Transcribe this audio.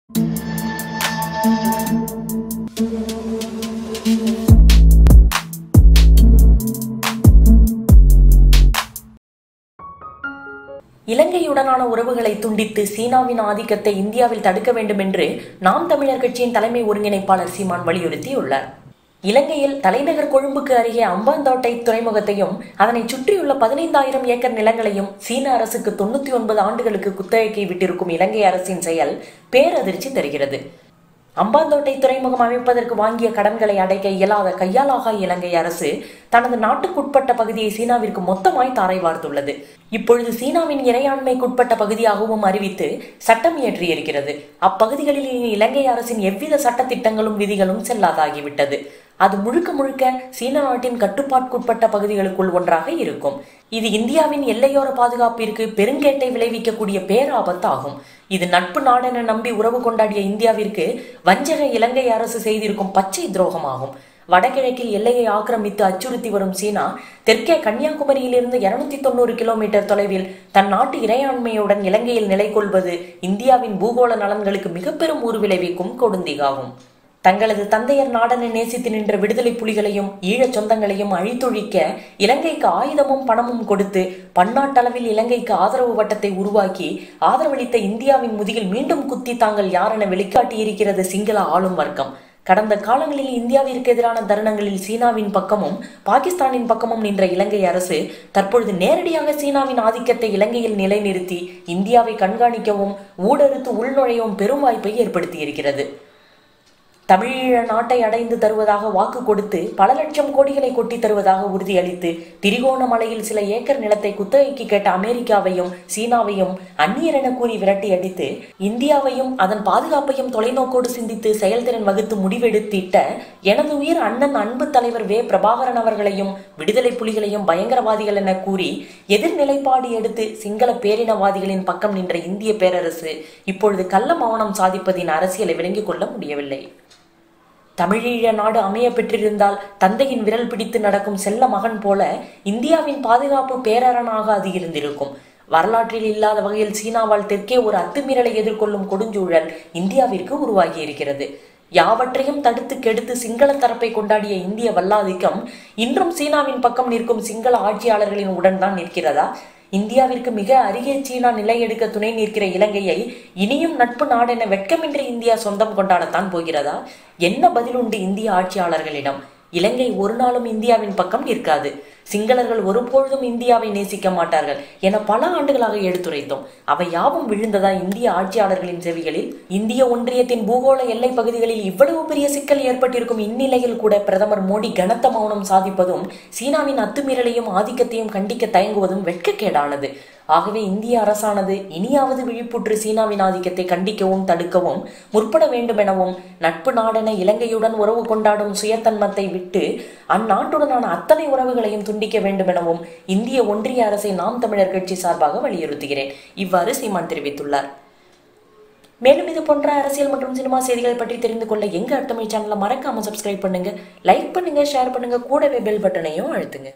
இலங்கையுடனான உறவுகளை துண்டித்து சீனாவின் ஆதிக்கத்தை இந்தியாவில் தடுக்க வேண்டும் என்று நாம் தமிழர் கட்சியின் தலைமை ஒருங்கிணைப்பாளர் சீமான் வலியுறுத்தியுள்ளார். இலங்கையில் தலைநகர் கொழும்புக்கு அருகே அம்பாந்தோட்டை துறைமுகத்தையும் அதனை சுற்றியுள்ள 15,000 ஏக்கர் நிலங்களையும் சீன அரசுக்கு 99 ஆண்டுகளுக்கு குத்தகைக்கு விட்டிருக்கும் இலங்கை அரசின் செயல் பேரதிர்ச்சி தருகிறது. அம்பாந்தோட்டை துறைமுகம் அமைப்பதற்கு வாங்கிய கடன்களை அடைக்க இயலாத கையாலாக இலங்கை அரசு தனது நாட்டுக்குட்பட்ட பகுதியை சீனாவிற்கு மொத்தமாய் தாரை வார்த்துள்ளது. இப்பொழுது சீனாவின் இறையாண்மைக்குட்பட்ட பகுதியாகவும் அறிவித்து சட்டம் இயற்றியிருக்கிறது. அப்பகுதிகளில் இலங்கை அரசின் எவ்வித சட்டத்திட்டங்களும் விதிகளும் செல்லாதாகிவிட்டது. அது முழுக்க முழுக்க சீன நாட்டின் கட்டுப்பாட்டுக்குட்பட்ட பகுதிகளுக்குள் ஒன்றாக இருக்கும். இது இந்தியாவின் எல்லையோர பாதுகாப்பிற்கு பெருங்கேட்டை விளைவிக்கக்கூடிய பேராபத்தாகும். இது நட்பு நாடென நம்பி உறவு கொண்டாடிய இந்தியாவிற்கு வஞ்சக இலங்கை அரசு செய்திருக்கும் பச்சை துரோகமாகும். வடகிழக்கில் எல்லையை ஆக்கிரமித்து அச்சுறுத்தி வரும் சீனா தெற்கே கன்னியாகுமரியிலிருந்து 290 கிலோமீட்டர் தொலைவில் தன் நாட்டு இறையாண்மையுடன் இலங்கையில் நிலை கொள்வது இந்தியாவின் பூகோள நலன்களுக்கு மிக பெரும் ஊறு விளைவிக்கும் கொடுந்திகாகும். தங்களது தந்தையர் நாடனை நேசித்து நின்ற விடுதலை புலிகளையும் ஈழச் சொந்தங்களையும் அழித்தொழிக்க இலங்கைக்கு ஆயுதமும் பணமும் கொடுத்து பன்னாட்டளவில் இலங்கைக்கு ஆதரவு வட்டத்தை உருவாக்கி ஆதரவளித்த இந்தியாவின் முதுகில் மீண்டும் குத்தி தாங்கள் யாரென வெளிக்காட்டியிருக்கிறது சிங்கள ஆளும் வர்க்கம். கடந்த காலங்களில் இந்தியாவிற்கு எதிரான தருணங்களில் சீனாவின் பக்கமும் பாகிஸ்தானின் பக்கமும் நின்ற இலங்கை அரசு தற்பொழுது நேரடியாக சீனாவின் ஆதிக்கத்தை இலங்கையில் நிலைநிறுத்தி இந்தியாவை கண்காணிக்கவும் ஊடறுத்து உள்நுழையவும் பெரும் வாய்ப்பை ஏற்படுத்தி இருக்கிறது. தமிழீழ நாட்டை அடைந்து தருவதாக வாக்கு கொடுத்து பல லட்சம் கோடிகளை கொட்டி தருவதாக உறுதியளித்து திரிகோணமலையில் சில ஏக்கர் நிலத்தை குத்தகைக்கு கேட்ட அமெரிக்காவையும் சீனாவையும் அந்நியரென கூறி விரட்டி அடித்து இந்தியாவையும் அதன் பாதுகாப்பையும் தொலைநோக்கோடு சிந்தித்து செயல்திறன் வகுத்து முடிவெடுத்திட்ட எனது உயிர் அண்ணன் அன்பு தலைவர் வே பிரபாகரன் அவர்களையும் விடுதலை புலிகளையும் பயங்கரவாதிகள் என கூறி எதிர்நிலைப்பாடு எடுத்து சிங்கள பேரினவாதிகளின் பக்கம் நின்ற இந்திய பேரரசு இப்பொழுது கள்ள மௌனம் சாதிப்பதின் அரசியலை விளங்கிக் கொள்ள முடியவில்லை. தமிழீழ நாடு அமைய பெற்றிருந்தால் தந்தையின் விரல் பிடித்து நடக்கும் செல்ல மகன் போல இந்தியாவின் பாதுகாப்பு பேரரணாக அது இருந்திருக்கும். வரலாற்றில் இல்லாத வகையில் சீனாவால் தெற்கே ஒரு அத்துமீறலை எதிர்கொள்ளும் கொடுஞ்சூழல் இந்தியாவிற்கு உருவாகி இருக்கிறது. யாவற்றையும் தடுத்து கெடுத்து சிங்கள தரப்பை கொண்டாடிய இந்திய வல்லாதிக்கம் இன்றும் சீனாவின் பக்கம் நிற்கும் சிங்கள ஆட்சியாளர்களின் உடன் தான் நிற்கிறதா? இந்தியாவிற்கு மிக அருகே சீனா நிலை எடுக்க துணை நிற்கிற இலங்கையை இனியும் நட்பு நாடென வெட்கமின்றி இந்தியா சொந்தம் கொண்டாடத்தான் போகிறதா? என்ன பதிலுண்டு இந்திய ஆட்சியாளர்களிடம்? இலங்கை ஒரு நாளும் இந்தியாவின் பக்கம் நிற்காது. சிங்களர்கள் ஒருபொழுதும் இந்தியாவை நேசிக்க மாட்டார்கள் என பல ஆண்டுகளாக எடுத்துரைத்தோம். அவை யாவும் விழுந்ததா இந்திய ஆட்சியாளர்களின் செவிகளில்? இந்திய ஒன்றியத்தின் பூகோள எல்லை பகுதிகளில் இவ்வளவு பெரிய சிக்கல் ஏற்பட்டிருக்கும் இந்நிலையில் கூட பிரதமர் மோடி கனத்த மௌனம் சாதிப்பதும் சீனாவின் அத்துமீறலையும் ஆதிக்கத்தையும் கண்டிக்க தயங்குவதும் வெட்கக்கேடானது. ஆகவே இந்திய அரசானது இனியாவது விழிப்புற்று சீனாவின் ஆதிக்கத்தை கண்டிக்கவும் தடுக்கவும் முற்பட வேண்டும் எனவும் நட்பு நாடென இலங்கையுடன் உறவு கொண்டாடும் சுயத்தன்மத்தை விட்டு அந்நாட்டுடனான அத்தனை உறவுகளையும் துண்டிக்க வேண்டும் எனவும் இந்திய ஒன்றிய அரசை நாம் தமிழர் கட்சி சார்பாக வலியுறுத்துகிறேன். இவ்வாறு சீமான் தெரிவித்துள்ளார். மேலும் இது போன்ற அரசியல் மற்றும் சினிமா செய்திகளை பற்றி தெரிந்து கொள்ள எங்க அர்த்தமிழ் சேனலை மறக்காம சப்ஸ்கிரைப் பண்ணுங்க, லைக் பண்ணுங்க, ஷேர் பண்ணுங்க, கூடவே பெல் பட்டனையும் அழுத்துங்க.